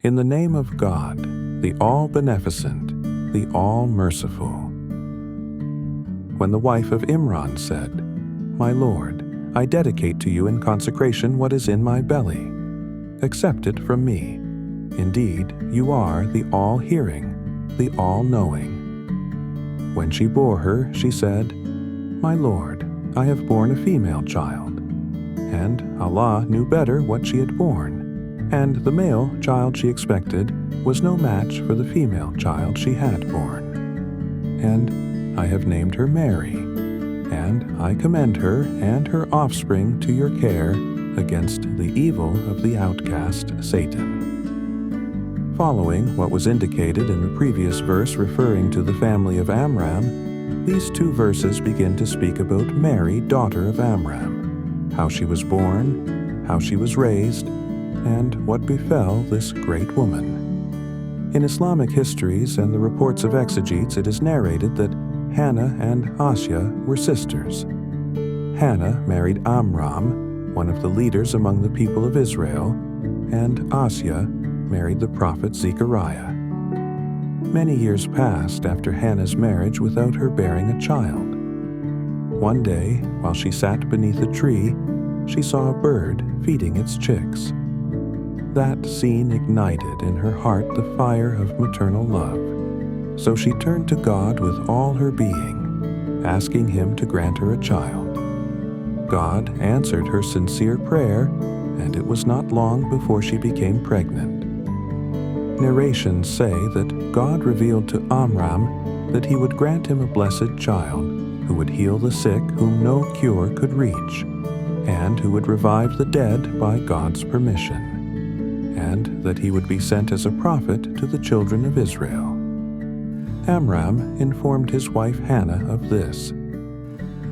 In the name of God, the all-beneficent, the all-merciful. When the wife of Imran said, "My Lord, I dedicate to you in consecration what is in my belly. Accept it from me. Indeed, you are the all-hearing, the all-knowing." When she bore her, she said, "My Lord, I have borne a female child." And Allah knew better what she had borne, and the male child she expected was no match for the female child she had borne. And I have named her Mary, and I commend her and her offspring to your care against the evil of the outcast Satan. Following what was indicated in the previous verse referring to the family of Amram, these two verses begin to speak about Mary, daughter of Amram, how she was born, how she was raised, and what befell this great woman. In Islamic histories and the reports of exegetes, it is narrated that Hannah and Asya were sisters. Hannah married Amram, one of the leaders among the people of Israel, and Asya married the prophet Zechariah. Many years passed after Hannah's marriage without her bearing a child. One day, while she sat beneath a tree, she saw a bird feeding its chicks. That scene ignited in her heart the fire of maternal love. So she turned to God with all her being, asking Him to grant her a child. God answered her sincere prayer, and it was not long before she became pregnant. Narrations say that God revealed to Amram that He would grant him a blessed child who would heal the sick whom no cure could reach, and who would revive the dead by God's permission, and that he would be sent as a prophet to the children of Israel. Amram informed his wife Hannah of this.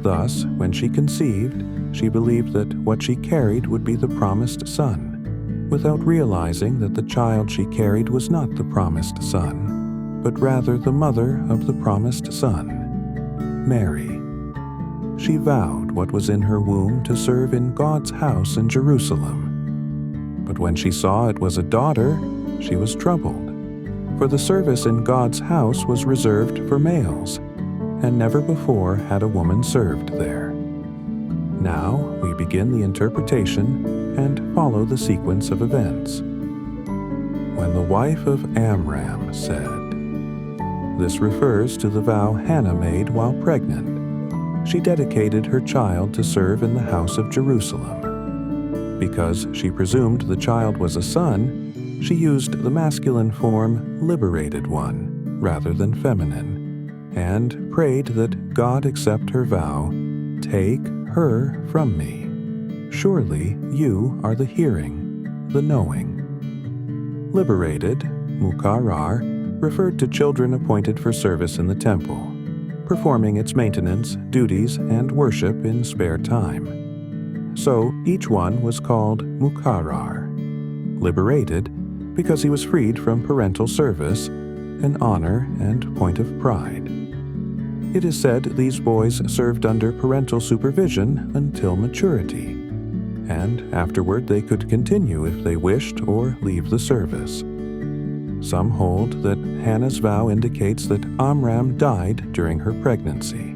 Thus, when she conceived, she believed that what she carried would be the promised son, without realizing that the child she carried was not the promised son, but rather the mother of the promised son, Mary. She vowed what was in her womb to serve in God's house in Jerusalem. But when she saw it was a daughter, she was troubled, for the service in God's house was reserved for males, and never before had a woman served there. Now we begin the interpretation and follow the sequence of events. When the wife of Amram said, this refers to the vow Hannah made while pregnant. She dedicated her child to serve in the house of Jerusalem. Because she presumed the child was a son, she used the masculine form liberated one rather than feminine, and prayed that God accept her vow, "Take her from me. Surely you are the hearing, the knowing." Liberated, mukarar, referred to children appointed for service in the temple, performing its maintenance, duties, and worship in spare time. So each one was called mukarar. Liberated because he was freed from parental service, an honor and point of pride. It is said these boys served under parental supervision until maturity, and afterward they could continue if they wished or leave the service. Some hold that Hannah's vow indicates that Amram died during her pregnancy.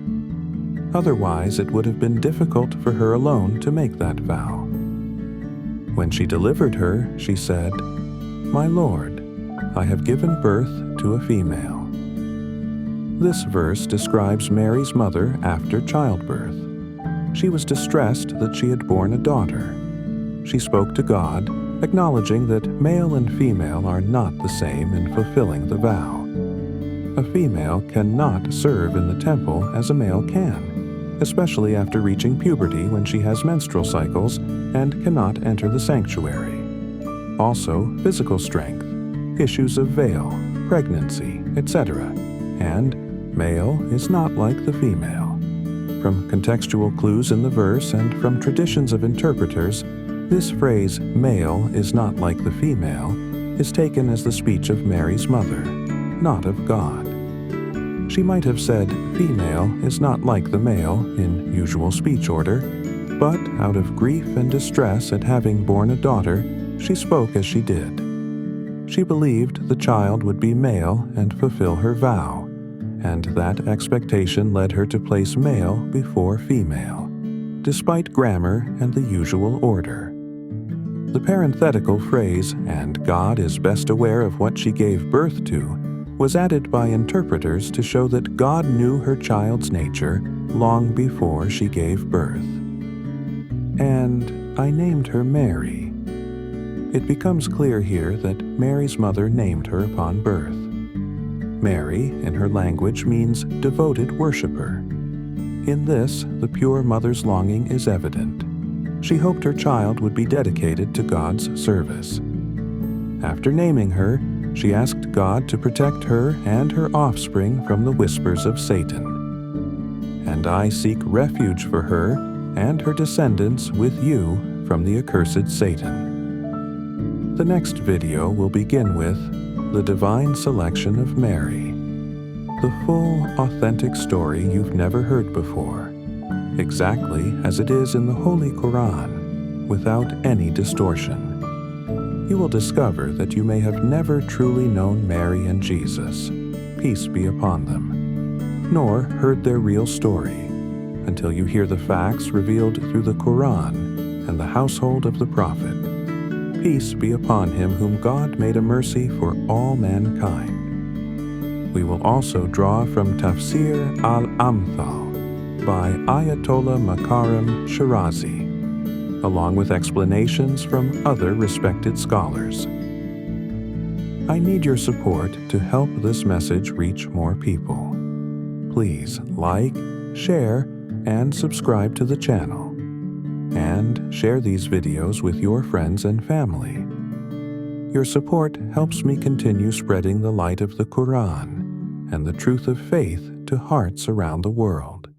Otherwise, it would have been difficult for her alone to make that vow. When she delivered her, she said, "My Lord, I have given birth to a female." This verse describes Mary's mother after childbirth. She was distressed that she had borne a daughter. She spoke to God, acknowledging that male and female are not the same in fulfilling the vow. A female cannot serve in the temple as a male can, especially after reaching puberty when she has menstrual cycles and cannot enter the sanctuary. Also, physical strength, issues of veil, pregnancy, etc., and male is not like the female. From contextual clues in the verse and from traditions of interpreters, this phrase, "male is not like the female," is taken as the speech of Mary's mother, not of God. She might have said, "female is not like the male" in usual speech order, but out of grief and distress at having borne a daughter, she spoke as she did. She believed the child would be male and fulfill her vow, and that expectation led her to place male before female, despite grammar and the usual order. The parenthetical phrase, "and God is best aware of what she gave birth to," was added by interpreters to show that God knew her child's nature long before she gave birth. "And I named her Mary." It becomes clear here that Mary's mother named her upon birth. Mary, in her language, means devoted worshiper. In this, the pure mother's longing is evident. She hoped her child would be dedicated to God's service. After naming her, she asked God to protect her and her offspring from the whispers of Satan. "And I seek refuge for her and her descendants with you from the accursed Satan." The next video will begin with the divine selection of Mary, the full, authentic story you've never heard before, exactly as it is in the Holy Quran, without any distortion. You will discover that you may have never truly known Mary and Jesus, peace be upon them, nor heard their real story, until you hear the facts revealed through the Quran and the household of the Prophet. Peace be upon him whom God made a mercy for all mankind. We will also draw from Tafsir al-Amthal by Ayatollah Makarim Shirazi, along with explanations from other respected scholars. I need your support to help this message reach more people. Please like, share, and subscribe to the channel. And share these videos with your friends and family. Your support helps me continue spreading the light of the Quran and the truth of faith to hearts around the world.